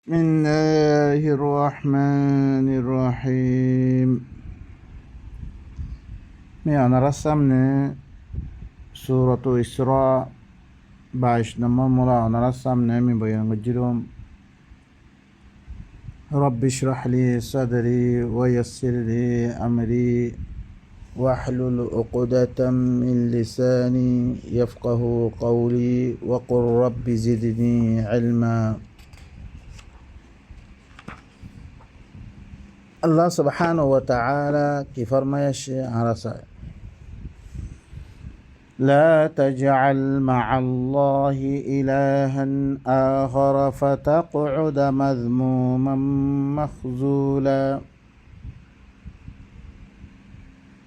بسم الله الرحمن الرحيم. أنا رسمنا سورة إسراء 22 নম্বর মোলা أنا رسمنا من بيان الجروم. رب اشرح لي صدري ويسر لي أمري واحلل عقدة من لساني يفقه قولي وقل رب زدني علما. الله سبحانه وتعالى كي فرمايش على صحيح لا تجعل مع الله إلها آخر فتقعد مذموما مخذولا.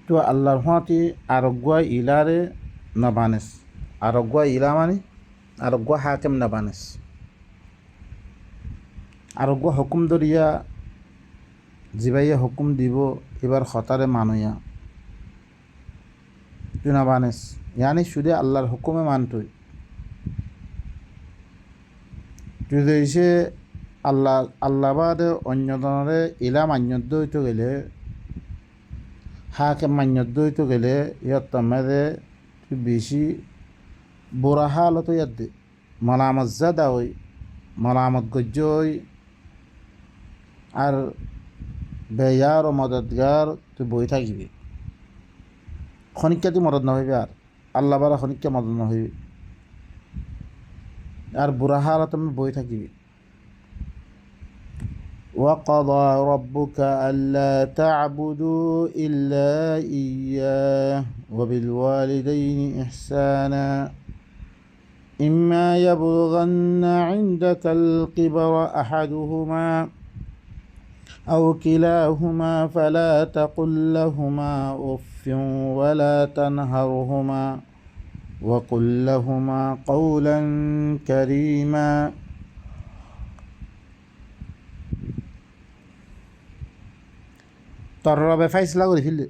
تو الله رحمتي أرجوا إلى نبانس أرجوا إلى ماني أرجوا حاكم نبانس أرجوا حكم دريا জিবাইয়া হুকুম দিব এবার খতারে মানুয়া তুই না বানেস ইয়ানি শুধু আল্লাহর হুকুমে মানতুই তুই দেশে আল্লাহ বাদে অন্যজনরে ইলা মান্যদ্দ হইতে গেলে হাকে মান্যদ্দ হইতে গেলে ইয়ার তমেদে তুই বেশি বুড়া হালত ইয়াদ দে মলামত জাদা হই মলামত গজ্জ হই আর বেয়ার ও মদতগার তুই বই থাকিবি খনিকা তুই মদত নহইবি আর আল্লাহ বারা খনিকা মদত নহইবি আর বুড়া হালা তুমি বই থাকিবি وقضى ربك ألا تعبدوا إلا إياه وبالوالدين إحسانا إما يبلغن عندك الكبر أحدهما أو كلاهما فلا تقل لهما أف ولا تنهرهما وقل لهما قولا كريما. তোর রবে ফাইসলা করে ফেললে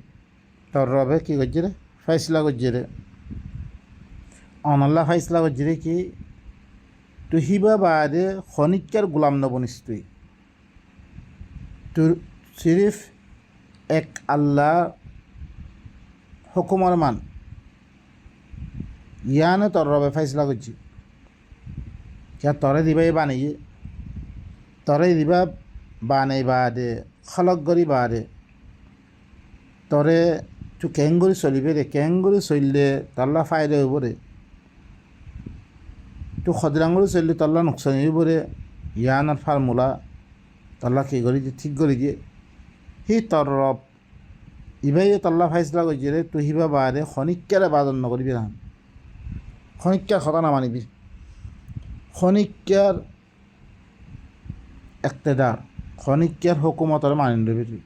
তোর রবে কী করছে রে ফাইসলা করছে রে অনল্লা ফাইসলা করছে রে কি তুই হিবা বাদে খনিকার গোলাম নবনিস তুই তোর সিরিফ এক আল্লাহ হুকুমর মান ইয়ানে তোর রবে ফাইসলা করছি কে তরে দিবা বানাইয়ে তরে দিবা বানাই বাদে খলক গরি বাদে তরে তু কেঙ্গুরি চলিবে রে কেঙ্গুরি চললে তল্লা ফায়দা হইব রে তু খদরাঙ্গুরি চললে তল্লা নোকসান হইব রে ইয়ানের ফার্মুলা তল্লা কি করে দিয়ে ঠিক করে দিয়ে হি তর রব ইভাই তল্লা ফাইসলা করছে রে তুই হিবা বাদে খনিকারে বাদন নকরিবি না খনিকার কথা না মানিবি খনিকার একতেদার খনিকার হুকুমতরে মানি নেবি তুই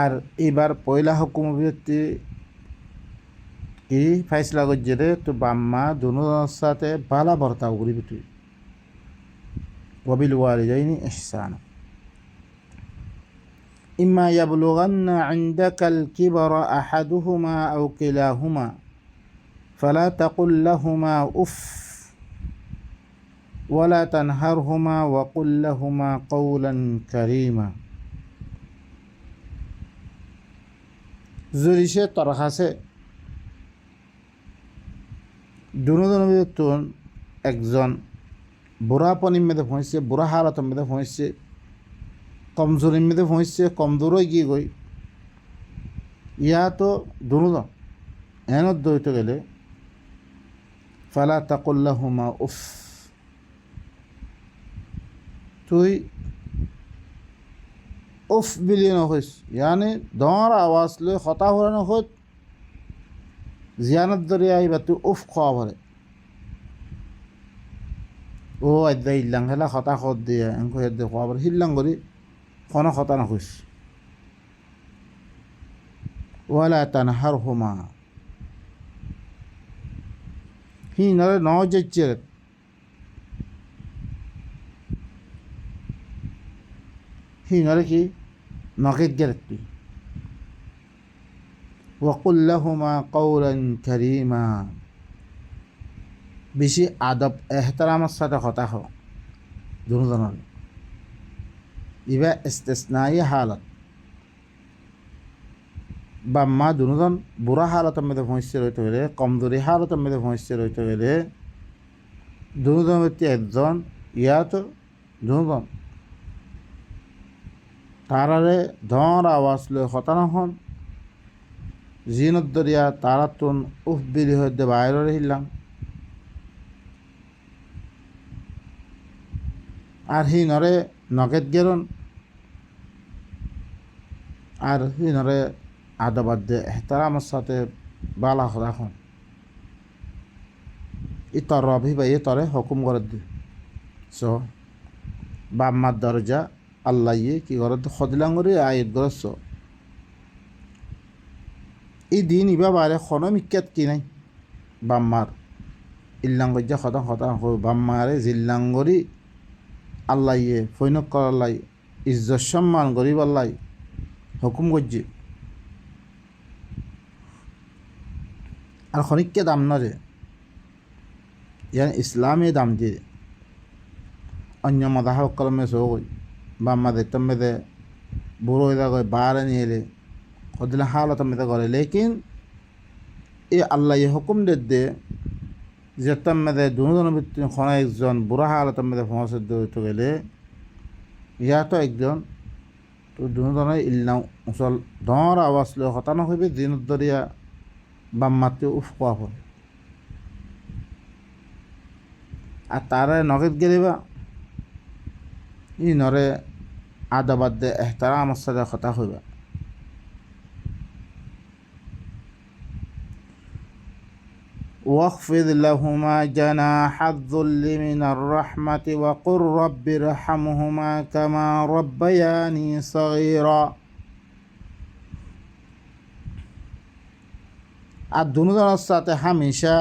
আর এবার পয়লা হুকুম ব্যক্তি কি ফাইসলা করছে রে তো বাম্মা দুজনের সাথে ভালো বর্তাও করিবি তুই وبالوالدين إحسانا إما يبلغن عندك الكبر أحدهما أو كلاهما فلا تقل لهما أف ولا تنهرهما وقل لهما قولا كريما. জুরিশে তরখাসে দুজনের তোন একজন বুড়াপনির মেয়েদের পৌঁছছে বুড়া হালাতের মেয়েদের পৌঁছছে কমজোরির মেয়েদের পৌঁছছে কমজোর হয়ে গিয়ে গই ইয়া তো দুজন এনত দইতে গেলে ফালা তাকুল্লাহুমা উফ তুই উফ বিলিয়ে নহইস ইয়ানি ডর আওয়াজ লৈ হতা হরে নহত জিয়ানত দরে আহিবা তুই উফ খোৱা ভরে ও আদ্যা ইল্লাং হেলা হতা খত দিয়ে এংক হেদ্দে খোৱা ভরে হিল্লাং করি কোনো হতা নহইস ওয়ালা তানহারহুমা হি নরে নজেচ্ছে হি নরে কি নকেট গেলে তুই وقل لهما قولا كريما বেশি আদব এহতারামের সাথে কথা হয় দুজনের। ইবা ইস্তেসনাই হালত বা মা দুজন বুড়া হালতের মধ্যে পৌঁছতে রইতে গেলে, কমজোরি হালতের মধ্যে পৌঁছতে রইতে গেলে দুজন ব্যক্তি একজন ইয়াত দুজন তারারে ধর আওয়াজ লই হতানো হন জিনত দরিয়া তারাতুন উফ বিলি হইতে বাইরে রহিলাম। আর হি নরে নগদ গেরন আর হি নরে আদাবাদ দে এহতারামের সাথে বালা রাখুন। ই তর রবি বা তরে হুকুম করে দি সো বাম্মার দরজা আল্লাহ কি করে সদিলাঙ্গরি আয়ত গরস এই দিন ইবা বারে খন মিক্যাত কি নাই বাম্মার ইল্লাঙ্গজ্জা সদা সদা বাম্মারে জিল্লাঙ্গরি আল্লাহ ফৈনক করাল্লাই ইজ্জত সম্মান গরিব আল্লাহ হুকুম করছে। আর খনিককে দাম নরে ইয়ানি ইসলামে দাম দিয়ে অন্য মাদাহ কলমে সই বাম্মা দেখতাম মেদে বুড়ো হয়ে গয় বারে নিয়ে এলে কদিন হালত মেদে করে লেকিন এ আল্লাহ হুকুম দে যেতাম মেদে দুজনের ভিত্তি খনা একজন বুড়া হালত মেদে পৌঁছে দিতে গেলে ইয়া তো একজন তো দুজনে ইল্লা মুসল ধর আওয়াজ লই হতানো হইবে দিন দরিয়া বাম্মাতে উফ কোয়া হয়। আর তারা নগদ গেলিবা ই নরে আদাবাদ দে এহতারামের সাথে কথা হইবা। واخفض لهما جناح الذل من الرحمة وقل رب ارحمهما كما ربياني صغيرا। আর দুজনের সাথে হামেশা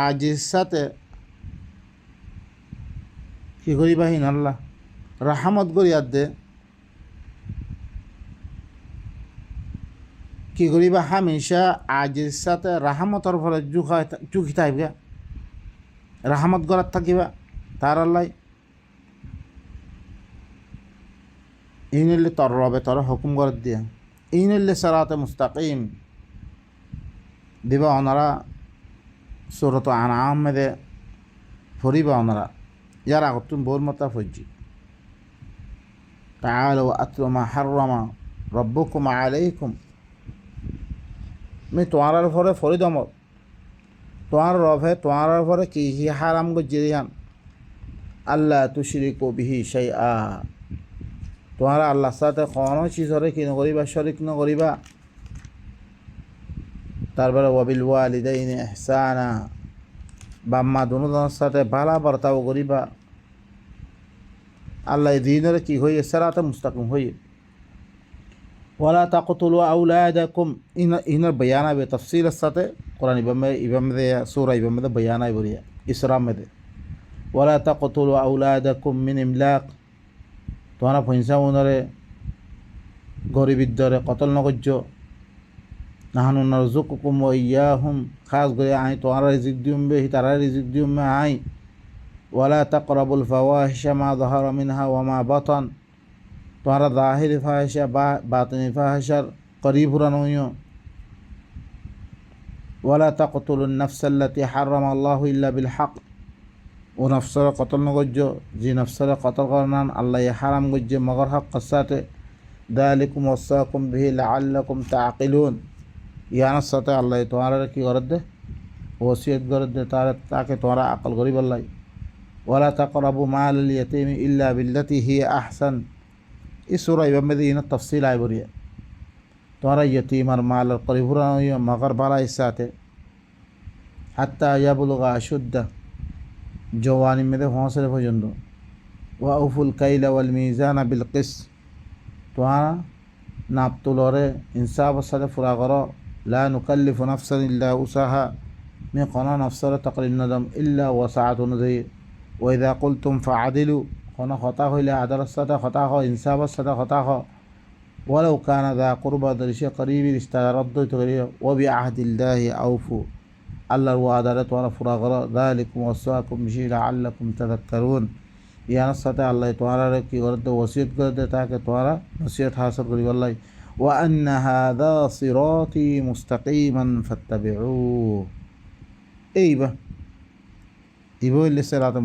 আজিজ সাথে কি করিবা হিন আল্লাহ রাহমত করিয়ার দে কি করিবা হামেশা আজিজ সাথে রাহমতর ফলে চুকি থাকবে রাহমত করার থাকিবা তার আল্লাহ ইনলে তর রবে তর হুকুম করার দিয়া ইনলে সারাতে মুস্তাকিম দিবা ওনারা সূরাত আনআম মেদে ফরিবা ওনারা ইয়ার আগত তুমি বোর মতা ফজি তাআলাউ আতলু মা হাররামা রব্বুকুম আলাইকুম আমি তোমার উপরে ফরিদম তোমার রবে তোমার উপরে কি হারাম গজিয়ান আল্লাহ তুশরিকু বিহি শাইআ তোমার আল্লাহর সাথে কোনো চিজরে কি নকরিবা শরিক নকরিবা। তারপরে ওয়াবিল ওয়ালিদাইনি ইহসানা বাম্মা দুজনের সাথে ভালো বর্তাও করিবা। আল্লাহ দিনের কি হয়ে সিরাতে মুস্তাকিম হয়ে ওয়ালা তাকতুলু আওলাদাকুম ইনার বয়ান আবে তফসিলের সাথে কোরআন ইবামে সূরা ইবামে বয়ান আই বলিয়া ইসরা মেদে ওয়ালা তাকতুলু আওলাদাকুম মিন ইমলাক তোমরা পয়সা ওনারে গরিবির দরে কতল নগর্য নাহানু নারযুকুকুম ওয়া ইয়াহুম খাস করে আই তোমরা রিজিক দিউম বে তারা রিজিক দিউম মে আই ওয়ালা তাকরাবুল ফাওয়াহিশা মা যাহারা মিনহা ওয়া মা বাতান তোমরা জাহিরি ফাহিশা বা বাতিনি ফাহিশার করিব হুরানো ওয়ালা তাকতুলুন নাফসাল্লাতী হারামাল্লাহু ইল্লা বিল হক ও নফসরে কতল নগর্য যে নফসরে কতল করনান আল্লাহ হারাম গজ্জে মগর হক কসাতে দালিকুম ওয়াসাকুম বিহি লাআল্লাকুম তাআকিলুন ইয়ানার সাথে আল্লাহ তোমার কি করে দে ওসিয়ত করে দে তাকে তোমরা আকল করিব আল্লাহ ওয়ালা তাকরাবু মাল আল ইয়াতীম ইল্লা বিল্লাতি হিয়া আহসান এই সূরা ইবামে ইন তফসিল আই বরিয়া তোমরা ইয়তীমার মাল করিব হুরানো মগর বালা ইসাতে হাত্তা ইয়াবলুগা আশুদ্দা জওয়ানি মেদে হৌসলে পর্যন্ত ওয়া উফুল কাইলা ওয়াল মিজানা বিল কিস তোমরা নাপ তুলরে ইনসাফের সাথে পুরা করো লা নুকাল্লিফু নাফসান ইল্লা উসাহা মে কোনো নফসরে তাকলিন নদম ইল্লা ওয়াসাআত অনুযায়ী ওয়া ইযা কুলতুম ফাআদিলু কোনো কথা হইলে আদরের সাথে কথা হয় ইনসাফের সাথে কথা হয় ওয়ালাউ কানা যা কুরবা দরিশে করিবি রিশতা রদ্দ করিও ওয়া বিআহদিল্লাহি আউফু আল্লাহর ওয়াদারে তোমরা পুরা করো। যালিকুম ওয়াসাকুম বিহি লাআল্লাকুম তাযাক্কারুন। ইয়ার সাথে আল্লাহ তোমরা কি করে দে ওসিয়ত করে দে তাকে তোমরা নসিহত হাসিল করি বললাই। ওয়া আন্না হাযা সিরাতি মুস্তাকিমান ফাত্তাবিউহু। এইবা ইবো হইলে সিরাতে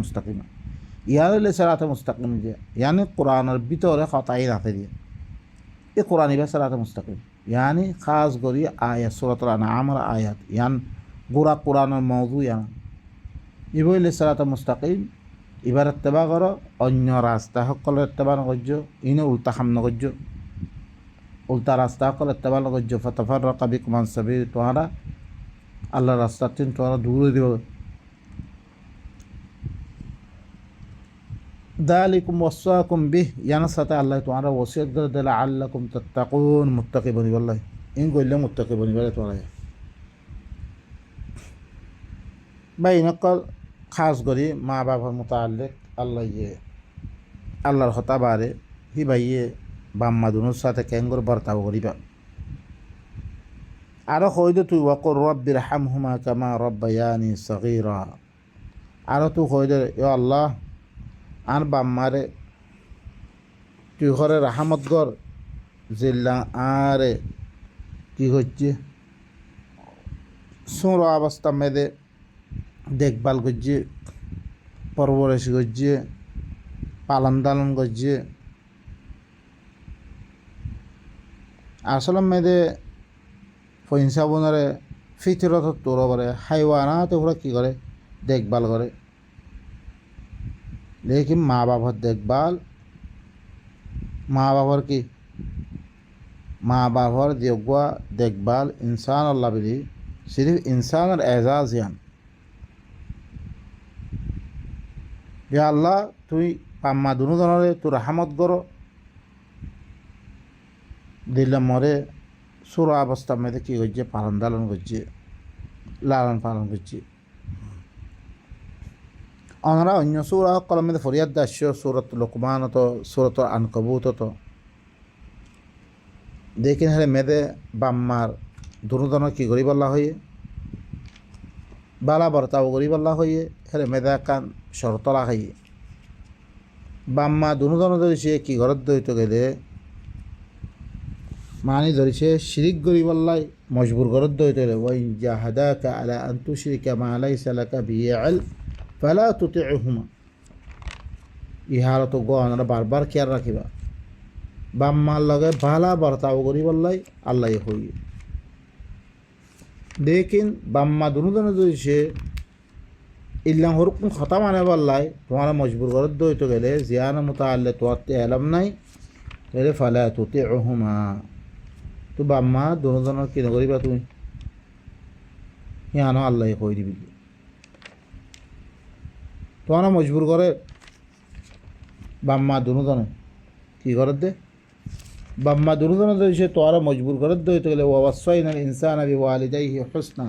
মুস্তাকিম। ইয়ার হইলে সিরাতে মুস্তাকিম যে ইয়ানি কোরআনের ভিতরে খতাই রাখে দিয়ে এই কোরআন ইবা সিরাতে মুস্তাকিম ইয়ানি খাস করি আয়াত সূরাতুল আনআমের আয়াত ইয়ান গোরা কোরআনের মওযু ইয়ান ইবো হইলে সিরাতে মুস্তাকিম। এবার ইত্তেবা করো, অন্য রাস্তা সকলের ইত্তেবা নকর্য, ইনে উল্টা খাম নকর্য, উল্টা রাস্তা সকল ইত্তেবা নকর্য। ফাতাফাররাকা বিকুম আন সাবিলি, তোমরা আল্লাহর রাস্তা থেকে তোমরা দূর হয়ে দিব। যালিকুম ওয়াসাকুম বিহি, ইয়ার সাথে আল্লাহ তোমরা ওসিয়ত করে দিলে লাআল্লাকুম তাত্তাকুন, মুত্তাকি বনিব। আল্লাহ ইন কইলে মুত্তাকি বনিব তোমরা। বা ইনকল খাস করি মা বাবার মোতাল্লিক আল্লাহ আল্লাহর হতা বারে হি ভাইয়ে বাম্মা দুনোর সাথে কেঙ্গর বর্তাও করিবা। আরও কইদ তুই ওয়াকুর রব্বির হামহুমা কামা রব্বায়ানি সগীরা। আরও তুই কইদ ইয়া আল্লাহ আর বাম্মারে তুই ঘরে রাহামত গর জিল্লা আরে কি হচ্ছে সুর অবস্থা মেয়েদের দেখভাল করছে, পরবরেশ করছে, পালন দালন করছে। আসলে মেয়েদের পয়সা বোনারে ফিতরত তোর করে হাইওয়ানাত ওরা কী করে দেখভাল করে। লেকিন মা বাবার দেখভাল মা বাবার কি মা বাবার যোগ্য দেখভাল ইনসান আল্লাহ বিলি সিরিফ ইনসানের এজাজ ইয়ান। ইয়া আল্লাহ তুই পাম্মা দুনো ধরনের তোর রাহমত করো দিলে মরে সুর অবস্থা মেয়েদের কী করছে পালন দালন করছে, লালন পালন করছে। ওনারা অন্য সুরা কলমের ফরিয়াদ দাস্য সুরত লোকমান তো সুরত আনকবুত তো দেখিন হলে মেয়েদে বাম্মার দুনো ধরনের কী করি বলা হয়ে বালা বর্তাও করি বলা হয়ে হেলে মেয়েদে কান শরতলা খাইয়ে বাম্মা দুনো ধরনের ধরেছে কী ঘরত দইতে গেলে মানি ধরেছে শিরিক গরি বল্লাই মজবুর ঘরত দইতে গেলে ওই জাহাদাকা আলা আন তুশরিকা মা লাইসা লাকা বিহি ইলম ফালা তুতিউহুমা। ইহার তো গণরা বারবার খেয়াল রাখিবা বাম্মার লগে ভালা বর্তাও করি বল্লাই আল্লাহ হই। দেখিন বাম্মা দুনো ধরনের ধরেছে ইল্লাম হরকুম খতা মানে বললাই তোমার মজবুর করে দইতে গেলে জিয়ান মুতাআল্লে তোমার এলাম নাই তাহলে ফালা তুতিউহুমা। তো বাম্মা দুনো ধরনের কিনে করিবা তুমি হিয়ানো আল্লাহ কই দিবি তোমার মজবুর করে বাম্মা দুনো ধরনের কী করে দে বাম্মা দুনো ধরনের দিয়েছে তোরা মজবুর করে দইতে গেলে ওয়াসাইনাল ইনসানা বিওয়ালিদাইহি হুসনা।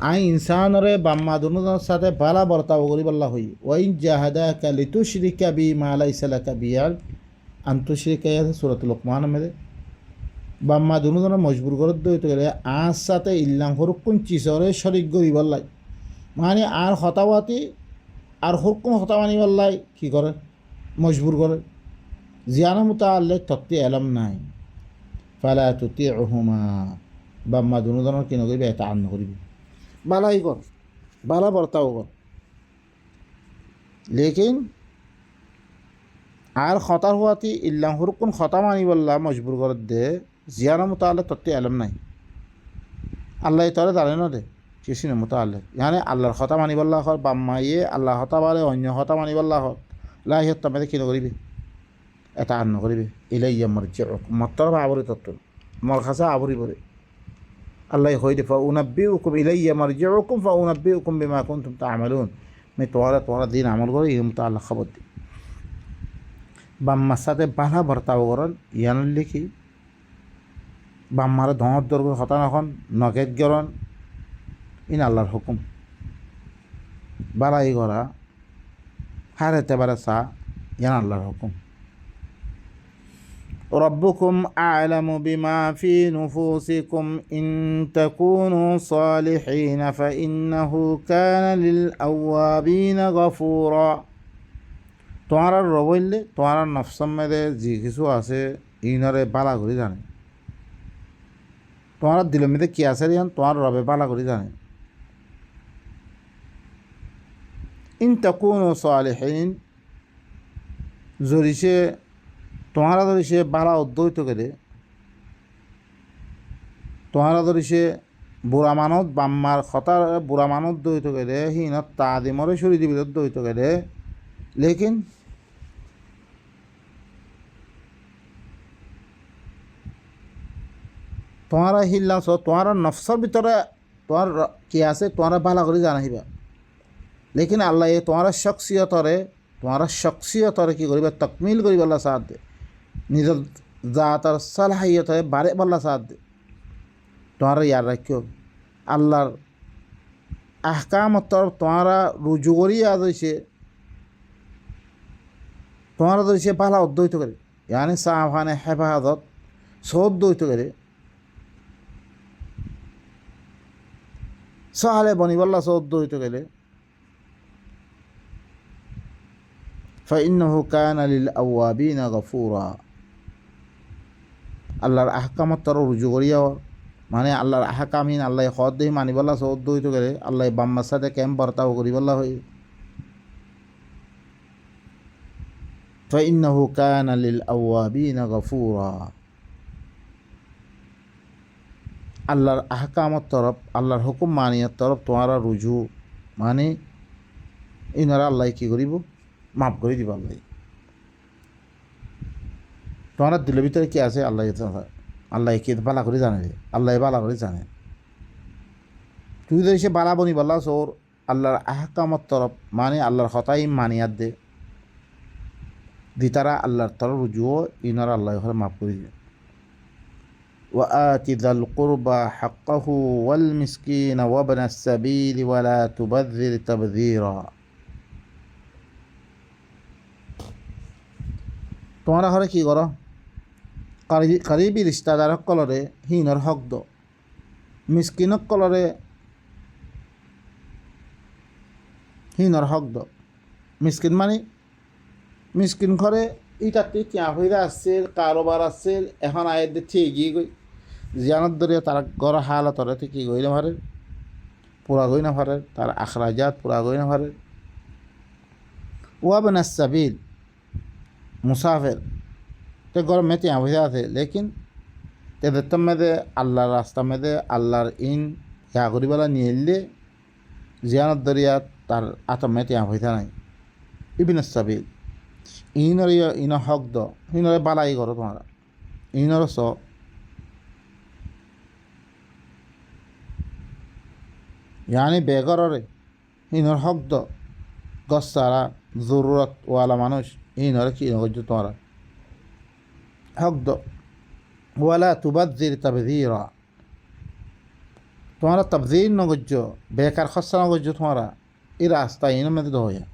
আই ইনসানরে বাম্মা দুনোজনের সাথে ভালা বর্তাও করি বল্লা হই। ওয়াইন জাহাদাকা লিতুশরিকা বি মা লাইসা লাকা বিহি ইলম আন তুশরিকা সূরাতুল লোকমান মেরে বাম্মা দুনোজনের মজবুর করে দইতে গেলে আর সাথে ইল্লাম হরকুন চিসরে শরিক করি বল্লাই মানে আর হতাওয়াতি আর হরকুন হতাওয়ানি বল্লাই কী করে মজবুর করে জিয়ানা মুতাআল্লিক তত্ত্বে এলম নাই। ফালা তুতিউহুমা বাম্মা দুনোজনের কিনে করিবে এটা আন্ন করিবি বালাই কর বালা বর্তাও কর। লেকিন আর খতার হওয়াতে ইল্লাম হরকুন খতা মানি বললা মজবুর করে দে জিয়ানা মুতাআল্লিক তত্ত্বে এলম নাই আল্লাহ তরে দাঁড়ে না দে কিছু না মুতাআল্লিক ইয়ানি আল্লাহর খতা মানি বল্লা হর বাম্মা আল্লাহ হতা বারে অন্য হতা মানি বল্লা হর লাহিয়ত তামেদে কিনে করিবি এটা আন্ন করিবে ইলাইয়া মারজিউকুম মাত্র আবরি তত্ত্ব মর খাসা আবরি পরে আল্লাহ হইতে ফাউনাব্বিউকুম ইলাইয়া মারজিউকুম ফাউনাব্বিউকুম বিমা কুনতুম তা'মালুন। আমি তোমরা দিন আমল করে এই মুতাআল্লিক খবর দিই বাম্মার সাথে বালা বর্তাও করেন ইয়ান লিখি বাম্মারে ধনত দর্গ হতা নখন নগেদ গরন ইন আল্লাহর হুকুম বালাই করা হার এতেবারে চা ইয়ান আল্লাহর হুকুম। রব্বুকুম আ'লামু বিমা ফি নুফুসিকুম ইন তাকুনু সালিহিন ফাইন্নাহু কানা লিল আওয়াবিনা গফুরা। তোমার রবইলে তোমার নফসের মধ্যে যে কিছু আছে ইনরে বালা করে জানে, তোমার দিলের মধ্যে কি আছে তোমার রবে বালা করে জানে। ইন তাকুনু সালিহিন জরিসে তোমারা ধরিসে বালা অদ্বৈত করে, তোমারা ধরিসে বুড়া মানত বাম্মার খতার বুড়া মানত দ্বৈত করে হিনত তাদিমরে শরীর বিরোধ দ্বৈত করে। লেকিন তোমারা হিল্লাস তোমার নফসর ভিতরে তোমার কি আছে তোমারা বালা করে জানাইবা। লেকিন আল্লাহ তোমার শখসিয়তরে কি করিবা তকমিল করিবা আল্লাহ সাথ দে, নিজের জাতর সালাহিয়তরে বারে বল্লা সাথ দে। তোমারা ইয়াদ রাখিও আল্লাহর আহকামত তরফ তোমারা রুজু করিয়া দিয়েছে, তোমারা দিয়েছে বালা অদ্বৈত করে, ইয়ানি সাহানে হেফাজত সদ্বৈত করে সাহালে বনিবল্লা সদ্বৈত করে। ফাইন্নাহু কানা লিল আওয়াবিনা গফুরা। আল্লাহর আহকামত তরফ রুজু করিয়া মানে আল্লাহর আহকামিন আল্লাহ হদ দেহি মানিবল্লা সদ্বৈত করে, আল্লাহ বাম্মার সাথে কেম বর্তাও করিবল্লা হই। ফাইন্নাহু কানা লিল আওয়াবিনা গফুরা। আল্লাহর আহকামত তরফ আল্লাহর হুকুম মানিয়ার তরফ তোমারা রুজু মানে ইনারা আল্লাহ কী করিব মাফ করে দিব। আল্লাহ তোমার দিলের ভিতরে কি আছে আল্লাহ আল্লাহ কি বালা করে জানে, আল্লাহ বালা করে জানে। তুই যদি সে বালা বনি বললা সোর আল্লাহর আহকামত তরফ মানে আল্লাহর হতাই মানিয়ার দে দিতারা আল্লাহর তরফ রুজুও ইনারা আল্লাহ মাফ করে দিয়ে। وآت ذا القربى حقه والمسكين وابن السبيل ولا تبذر تبذيرا। তোমার ঘরে কি করো কারিবি রিস্তাদার কলরে হিনর হক দ, মিসকিনক কলরে হিনর হক দ। মিসকিন মানে মিসকিন ঘরে ইটাতে তিয়া হইরা আসছে কারোবার আসছে এখন আয়ের ঠিক গিয়ে গই জিয়ানত দরিয়া তার ঘর হালতরে থেকে গই না পারে পুরা গই না পারে, তার আখরাজাত পুরা গই না পারে। ওয়াবেন সাবিল মুসাফির তে গরম মেতে হইয়া আছে, লেকিন তেদের তো মেদে আল্লাহর রাস্তা মেদে আল্লাহর ইন ইয়া করিবেলা নিয়ে এলে জিয়ানত দরিয়া তার আতম মেতে হইতা নাই। ইবিন সাবিল ইনর ইন হক দ ইনরে বালাই করো তোমরা ইনর স ইয়ানি বেগরে ইনর হক দ গছ সারা জরুরত ওয়ালা মানুষ ইনরে কি নগজ তোমরা হক দ ওয়ালা তুবাদ্দির তাবযীরা। তোমরা তাবযীর নগজ বেকার খরচা নগজ তোমরা এই রাস্তা ইন মধ্যে দয়া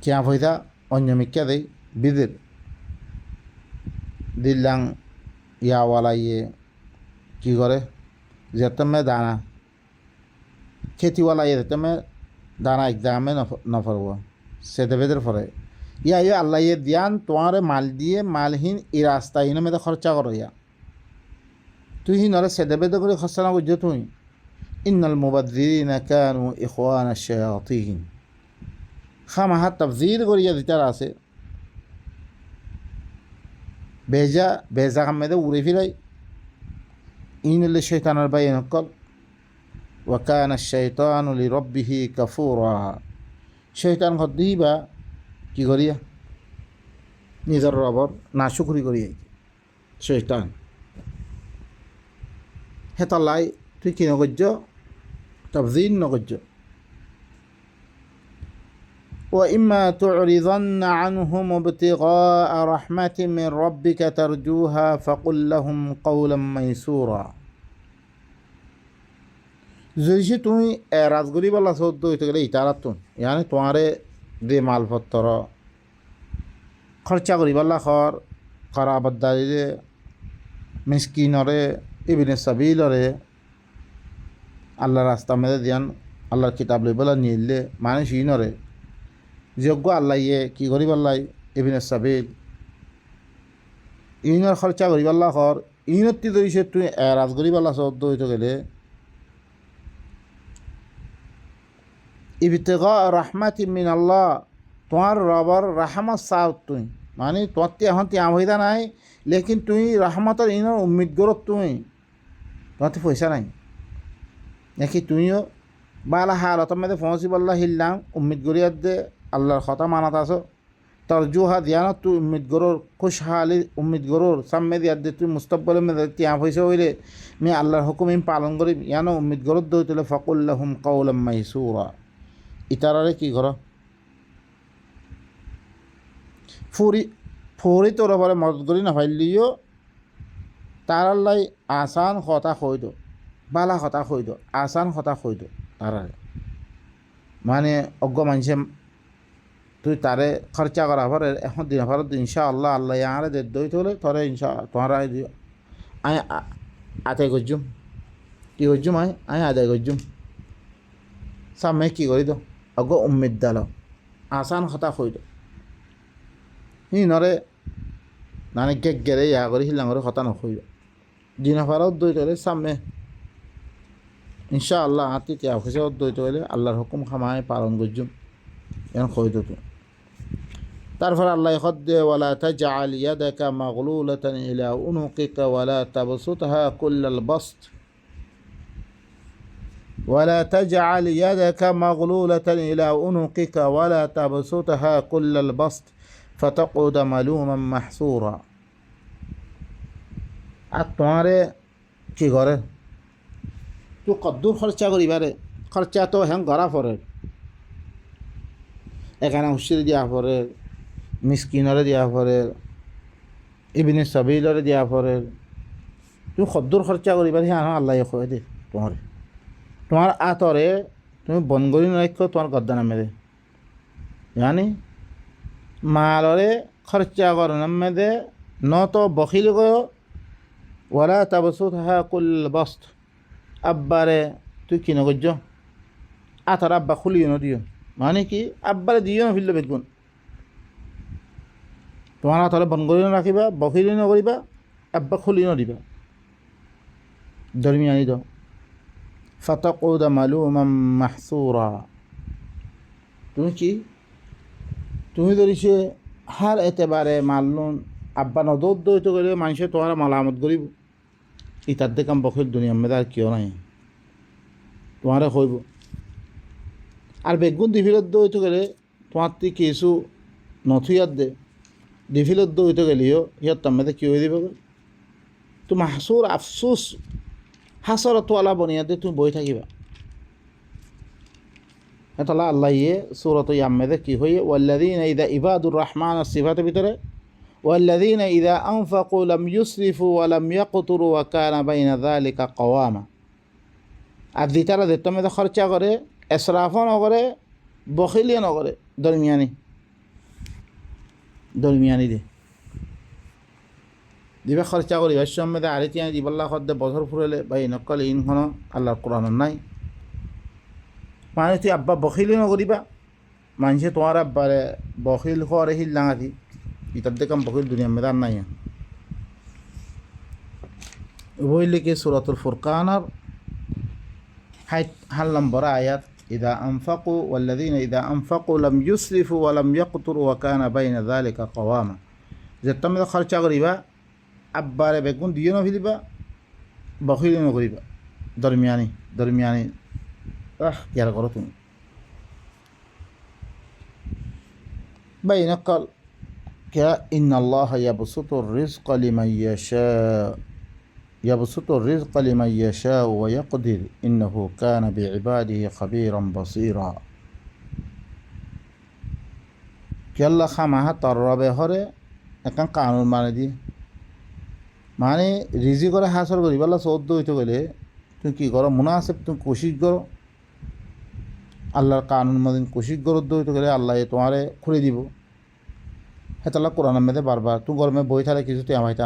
কিয়া হইতা অন্য মিক্কা দেই বিদির দিল্লাং ইয়াওয়ালা ইয়ে কী করে যেতমে দানা খেতিওয়ালা ইয়ে যেতমে দানা একজামে নফরব সেতে বেদের ফরে ইয়া ইয়ে আল্লাহ ইয়ে দিয়ান তোমারে মাল দিয়ে মালহীন এই রাস্তা ইনো মেয়েদের খরচা করো ইয়া তুই নরে সেদে বেদে করে খরচা না করছো তুই। ইন্নাল মুবাদ্দিরিনা কানু ইখওয়ানা শায়াতিন। খামাহা তাবযীর করিয়া দিতার আছে বেজা বেজা কামেদে উড়ে ফিরাই ইনলে শয়তানের বাই নকল। ওয়াকানা শাইতানু লিরাব্বিহি কাফুরা। শয়তান হদিবা কি করিয়া নিজের রবর নাশুকরি করিয়া শয়তান হেতালাই তুই কি নগজ্য তাবযীর নগজ্য। وإما تعرضن عنهم ابتغاء رحمة من ربك ترجوها فقل لهم قولا ميسورا। যদি তুমি এরাজ করিবালা সদ্য হইতে গেলে ইতারাত তুমি ইয়ানি তোমারে দে মালপত্র খরচা করিবাল্লা খর কারাবাদ্দারিরে মিসকিনরে ইবিনে সাবিলরে আল্লাহ রাস্তা মেদে দিয়ান আল্লাহর কিতাব লইবলা নিলে মানুষ ইনরে যোগ্য আল্লাহ ইয়ে কী করি পাল্লাই ইবিনে সাবিল ইনর খরচা করি পাল্লা খর ইনতি ধরিছে তুই এরাজ করি পাল্লা সদ্য হইতে গেলে ইবতিগা রাহমাতি মিন আল্লাহ তোমার রবর রাহমত চাও তুই মানে তোমার এখন তিয়া হইতা নাই লেকিন তুই রাহমতের ইনর উম্মিদ গরত তুই তোমার পয়সা নাই নাকি তুইও বালা হালত মেদে পৌঁছি বললা হিললাম উম্মিদ গরিয়ার দে আল্লাহর কথা মানাত আছো তোর জুহা দিয়ানত তুই উম্মিদ গরোর খুশহালি উম্মিদ গরোর সামনে দিয়ার দে তুই মুস্তকবল মেদে তিয়া পয়সা হইলে মে আল্লাহর হুকুম ইম পালন করি ইয়ানো উম্মিদ গরত দই তুলে ফকুল্লাহুম কাউলাম মাইসুরা ইতারারে কি ঘর ফুরি ফুরি তোর পরে মদত করি না ফাইলিও তার আল্লাহ আসান কথা কই দো বালা কথা কই দো আসান কথা কই দো তারারে মানে অজ্ঞ মানুষে তুই তারে খরচা করা পরে এখন দিন পর ইনশা আল্লাহ আল্লাহ আরে দে দই তোলে তোরে ইনশা তোমার আয় আদায় করজুম কী করজুম আয় আদায় করজুম সামনে কী করি দো অজ্ঞ উম্মিদ দাল আসান কথা কই দো হি নরে নানি গেরে ইয়া করে হিলাং করে কথা নকই দিন পর দই তোলে সামনে ইনশা আল্লাহ আতি তিয়া অফিসে দই তোলে আল্লাহর হুকুম খামায় পালন করজুম এখন কই দো তুই তারপর আল্লাহ খদ্দে ওয়ালা তাজআল ইয়াদাকা মাগলুলাতান ইলা উনুকিকা ওয়ালা তাবসুতহা কুল্লাল বাসত ওয়ালা তাজআল ইয়াদাকা মাগলুলাতান ইলা উনুকিকা ওয়ালা তাবসুতহা কুল্লাল বাসত ফাতাকুদ মালুমান মাহসুরা আর তোমারে কি করে তুই কদ্দুর খরচা করিবারে খরচা তো হ্যাঁ গড়া পড়ে এখানে হুশির দিয়া পড়ে মিসকিনরে দিয়া পড়ে ইবিনে সাবিলরে দিয়া পড়ে তুমি কদ্দুর খরচা করিবারে হ্যাঁ আল্লাহ কয়ে দে তোমার আতরে তুমি বন করি রাখো তোমার গদ্দা নামে দে জানি মালরে খরচা কর নামে দে ন তো বখিল গো ওরা তাবসুত হা কুল বস্ত আব্বারে তুই কি নগর্য আতার আব্বা খুলিও ন দিও মানে কি আব্বারে দিও না ফিরলে বেগুন তোমার আতরে বন করি রাখিবা বখিলি নকরিবা আব্বা খুলি নদিবা দরমিয়ানি দাও ফাতাকুদ মালুমান মাহসুরা তুমি কি তুমি ধরিছে হার এতেবারে মারলুন আব্বা নদর দইতে গেলে মানুষে তোমার মালামত করিব ইতার দেখাম বখিল দুনিয়া মেদে আর কেউ নাই তোমারে কইব আর বেগুন দিফিলত দইতে গেলে তোমার তুই কিছু নথুয়ার দে দিফিলত দইতে গেলেও ইয়ার তার মেদে কি হয়ে দিবে তো মাহসুর আফসুস হাসর তোয়ালা বনিয়াতে তুমি বই থাকিবা তাহলে আল্লাহ ইয়ে সূরাত ইয়ামেদে কি হয়ে ওয়াল্লাযীনা ইযা ইবাদুর রহমান সিফাতের ভিতরে ওয়াল্লাযীনা ইযা আনফাকু লাম ইউসরিফু ওয়া লাম ইয়াকতুরু ওয়া কানা বাইনা যালিকা কাওয়ামা আর দিতারা দে তুমি খরচা করে ইসরাফও না করে বখিলিও না করে দরমিয়ানি দে দিবে খরচা করি সম্মেদে আরিতিয়া দিবাল্লা খদ্দে বছর ফুরেলে ভাই নকল ইনখন আল্লাহর কোরআন নাই মানে তুই আব্বা বখিলি নকরিবা মানুষে তোমার আব্বারে বখিল হরে হিল লাঙাতি ইতার দেখাম বখিল দুনিয়া মেদার নাই বইলে কি সূরাতুল ফুরকানার হাল নম্বর আয়াত ইদা আনফাকু ওয়াল্লাযীনা ইদা আনফাকু লাম ইউসরিফু ওয়া লাম ইয়াকতুরু ওয়া কানা বাইনা যালিকা কাওয়ামা যে তুমি খরচা করিবা আব্বারে বেগুন দিও না ফিরিবা বখিলি নকরিবা দরমিয়ানি ইয়ার করো তুমি বাইনা কাল क्या इन अल्लाह यबसुतुर रिज़्क़ लिमन यशाअ व यक़दिर इन्नहु कान बिइबादिहि खबीरन बसीरा कि अल्लाह खामाहा तरबे हरे एकान कानून माने दी माने रिजी करे हासर करी बल्ला सौद्द हইতে গেলে তুমি কি করো মুনাসিব তুমি কোশিশ করো আল্লাহর কানুন মদিন কোশিশ করো হইতে গেলে আল্লাহ তোমারে খুলে দিব হেতালা কোরআনের মেয়েদের বারবার তুই গরমে বই থাকলে কিছু তুই আমাইতা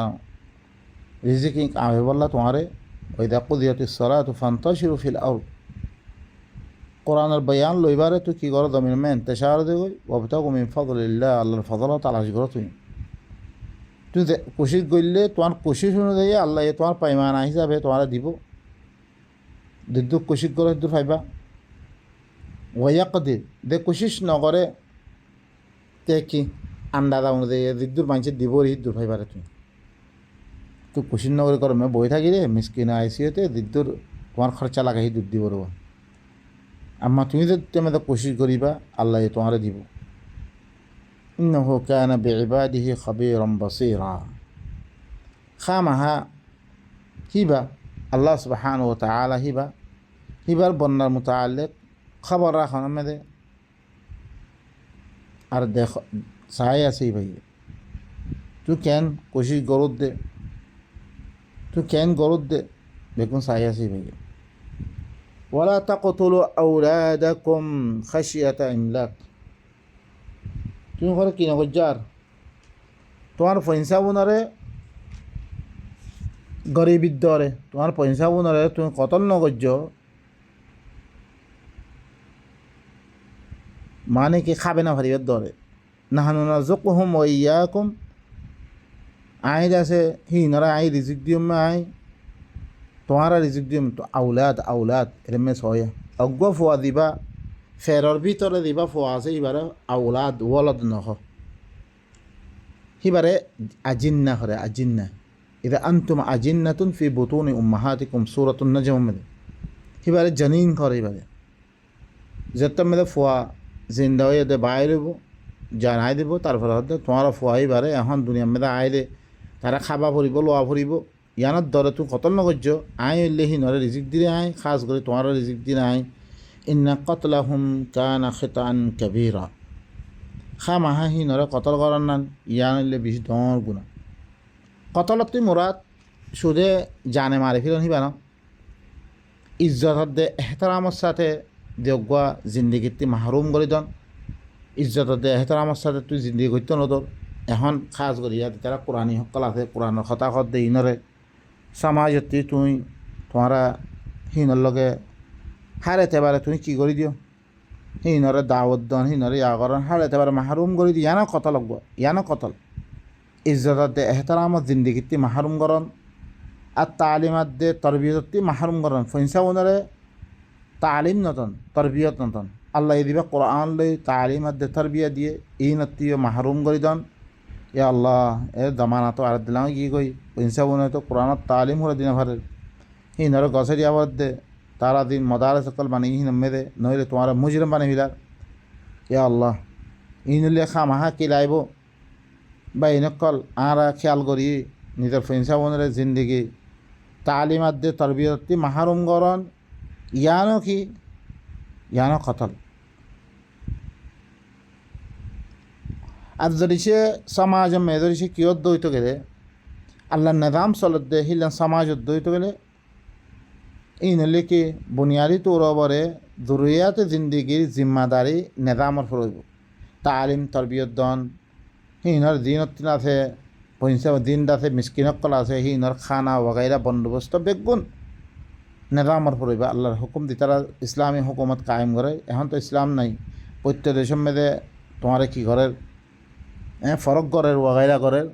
রিজিক আমি বললা তোমারে ওই দেখো দিয়তি সরা তু ফান্তাশিরু ফিল আউট কোরআনের বয়ান লইবারে তুই কী করো দমিন মেন তেসার দে গই অবতাগু মিন ফাদলিল্লাহ আল্লাহর ফজল তালাশ করো তুই তুই কোশিশ করলে তোমার কোশিশ অনুযায়ী আল্লাহ তোমার পাইমানা হিসাবে তোমার দিব দিদ্দু কোশিশ করো দিদ্দু পাইবা ওয়াকদির দে কোশিশ নকরে তে কি আন্দাজা অনুযায়ী দিদ্দুর মানুষের দিব হিদ্দুর পাইবারে তুই তুই কোশিশ নগরে করো মে বই থাকি রে মিসকিন আইসিওতে দিদ্দুর তোমার খরচা লাগাই দুধ দিব রবা আম্মা তুমি তো তেমন কোশিশ করিবা আল্লাহ তোমারে দিব ইন্নাহু কানা বিইবাদিহি খাবীরাম বাসীরা খামাহা হিবা আল্লাহ সুবহানাহু ওয়া তাআলা হিবার বন্যার মুতাআল্লিক খবর রাখন আমাদের আর দেখ চাই আছে ভাই তুই কেন কোশিশ গরত দে তুই কেন গরত দে বেগুন চাই আছে ভাই ওয়ালা তাকতুলু আওলাদাকুম খাশিয়াতা ইমলাক তুমি ঘরে কি নগর তোমার পয়সা বোনারে গরিবির দরে তোমার পয়সা বোনারে তুমি কতল নগর্য মানে কি খাবে না ভারিবের দরে নাহানু নারযুকুহুম ওয়া ইয়্যাকুম আইন আছে হিনরা আই রিজিক দিম আই তোমারা রিজিক দিম তো আউলাদ এরমে সয়া অজ্ঞ ফোয়া দিবা ফেরর ভিতরে দিবা ফোয়া আছে এবারে আউলাদ ওয়ালাদ নহ হিবারে আজিন্না হরে আজিন্না ইদা আনতুম আজিন্নাতুন ফি বুতুনি উম্মাহাতিকুম সূরাতুন নাজম মে হিবারে জানিন করে এবারে যত মেরে ফোয়া জিন্দা হয়ে দে বাইরে জানাই দিব তারপরে হতে তোমার ফোয়া এবারে এখন দুনিয়া মেয়েদা আইলে তারা খাবা ফুরিব লোয়া ফুরিব ইয়ানোর দরে তুই কতল নগর্য আই হইলে হিনরে রিজিক দিলে আই খাস করে তোমার রিজিক দিলে আই ইন্না কতলাহুম কানা খিতান কাবীরা খামাহা হিনরে কতল করার নান ইয়ান হইলে বেশি ডর গুণা কতলত তুই মোরাদ সুদে জানে মারে ফিরন হিবা না ইজ্জত দে এহতারামর সাথে দেগুয়া জিন্দিগিতে মাহরুম করে দন ইজ্জত দে এহতারামর সাথে তুই জিন্দিগি করতে নদর এখন খাস করি ইয়াতে তারা কোরআনী সকল আছে কোরআনের হতাশত দে ইনরে সমাজতি তুই তোমারা হিনর লগে হারেতে পারে তুমি কী করে দিও হিনরে দাওয়াত দন হিনরে ইয়া করেন হারেতে পারে মাহরুম করে দিই ইয়ানো কত লাগব ইয়ানো কতল ইজ্জত দে এহতারামত জিন্দিগিতে মাহরুম করন আর তালিমাত দে তরবিয়তি মাহরুম করন ফইনসা ওনারে তালিম নতন তরবিয়ত নতন আল্লাহ দিবা কোরআন লই তালিমাত দে তরবিয়া দিয়ে ই নতিও মাহরুম করে দন ইয়া আল্লাহ এ দমানা তো আর দিলাম কি কই ফইনসা ওনারে তো কোরআনত তালিম হলে দিনা ভারে হিনরে গছের আবার দে তারা দিন মদার সকল বানি ইন মেদে নইলে তোমার মুজরিম বানি ফিলার ইয়া আল্লাহ ইনুলে খামাহা কি লাইব বা ইনকল আরা খেয়াল করি নিজের ফিনসা বোনের জিন্দিগি তালিমাত দে তরবিয়তি মাহরুম গরন ইয়ানো কি ইয়ানো কতল আর যদি সে সমাজ মে যদি সে কিয়ত দইত গেলে আল্লাহ নিজাম চলত দে হিলেন সমাজত দইত গেলে ইনলে কি বুনিয়াদি তৌরবরে জরুরিয়াত জিন্দিগির জিম্মাদারি নিজামর ফরইব তালিম তরবিয়ত দন হিনর দিনত আছে পয়সা দিন আছে মিসকিনকল আছে হিনর খানা ওগাইরা বন্দোবস্ত বেগুন নিজামর ফরইব আল্লাহর হুকুম দি তারা ইসলামী হুকুমত কায়েম করে এখন তো ইসলাম নাই প্রত্যেক দেশের মেয়েদে তোমার কি ঘরের ফরক ঘরের ওগাইরা ঘরের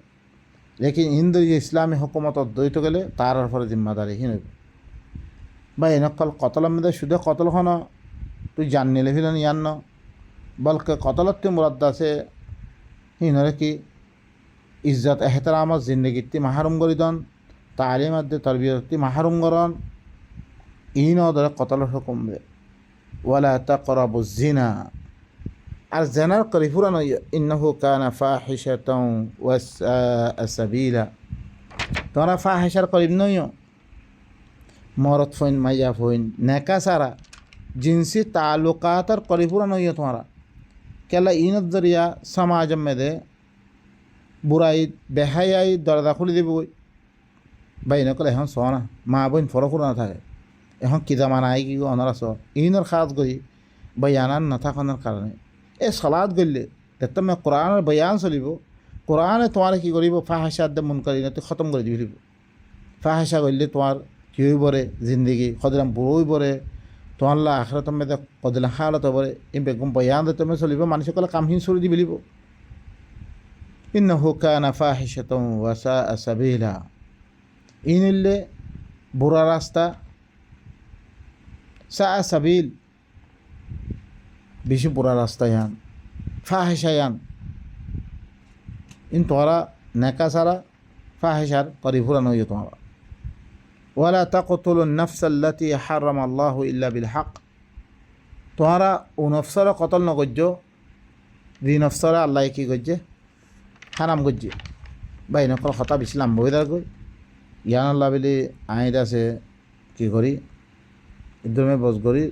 লেকিন হিন্দু ইসলামী হুকুমত অদ্বৈত গেলে তার ফলে জিম্মাদারি হিন বা এনেকল কতলের মধ্যে শুধু কতলখন তুই জান নিলে ফিলেন ইয়ান্ন বলকে কতলত তুই মুরাদ আছে হিনরে কি ইজ্জত এহতারামত জিন্দগিতি মাহরুম করি দন তালিমাত দে তরবিয়তি মাহরুম করন ইন ধরে কতলের হুকুম দে ওয়ালা তাকরাবু জিনা আর জেনার করি ফুরানো ইন্নাহু কানা ফাহিশাতাও ওয়া সাআ সাবিলা তোরা ফাহিশার করিব নইও মরত ফইন মাইয়া ফইন নেকা সারা জিনসি তালুকাতর করি ফুরানো ইয়ে তোমারা কেলা ইনত জরিয়া সমাজ মেদে বুড়াই বেহাই দরজা খুলি দিব বাই নকলে এখন চ না মা বোন ফরক না থাকে এখন কিতা মানাই কি অনারা চ ইনর খাজ গই বয়ানান নাথাকনের কারণে এই সলাদ গলে দেখতে কোরআনের বয়ান চলিব কোরআনে তোমার কি করিব ফাহাসা আদে মন করি না তুই খতম করে দিবি ফাহাসা করলে তোমার কি হই পরে জিন্দগি কদিলাম বই পরে তোমার আখরা তুমি কদিলাম হালত পরে এই বেগম বয়ান তুমি চলিব মানুষ সকলে কামহীন চলি দি বুলিব ইন্নাহু কানা ফাহিশাতান ওয়া সাআ সাবিলা ইনিল্লে বুড়া রাস্তা সাআ সাবিল বেশি বুড়া রাস্তা ইয়ান ফাহিশা ইয়ান ইন তোরা নেকা সারা ফাহিশার পরিপূরণ হইও তোমরা ওয়ালা তাকতুলুন নাফসাল্লাতী হারামাল্লাহু ইল্লা বিল হক তোমরা ও নফসর কতল নগজ্য যে নফসরা আল্লাহ কি গজ্জে হারাম গজ্জে বাই নকল কথা বেশি লাম্ব হয়ে দাঁড় কই ইয়ান আল্লাহ বলে আইন আছে কি করি ইদমে বস করি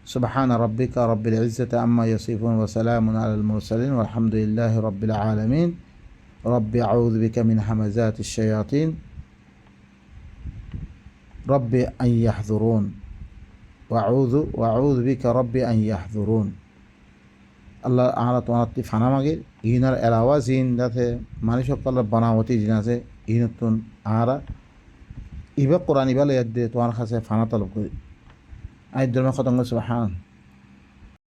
سبحان ربك رب العزة عما يصفون وسلام على المرسلين والحمد لله رب العالمين رب أعوذ بك من همزات الشياطين رب أن يحضرون وأعوذ بك رب أن يحضرون الله أعلى توانتي فانا ماغير إينار الأواز إن داته ماني شكل بناوتي جناسه إينتون أعلى إبا قرآن إبا ليد توان خاصة فانا طلب كري أي درمي ختم سبحان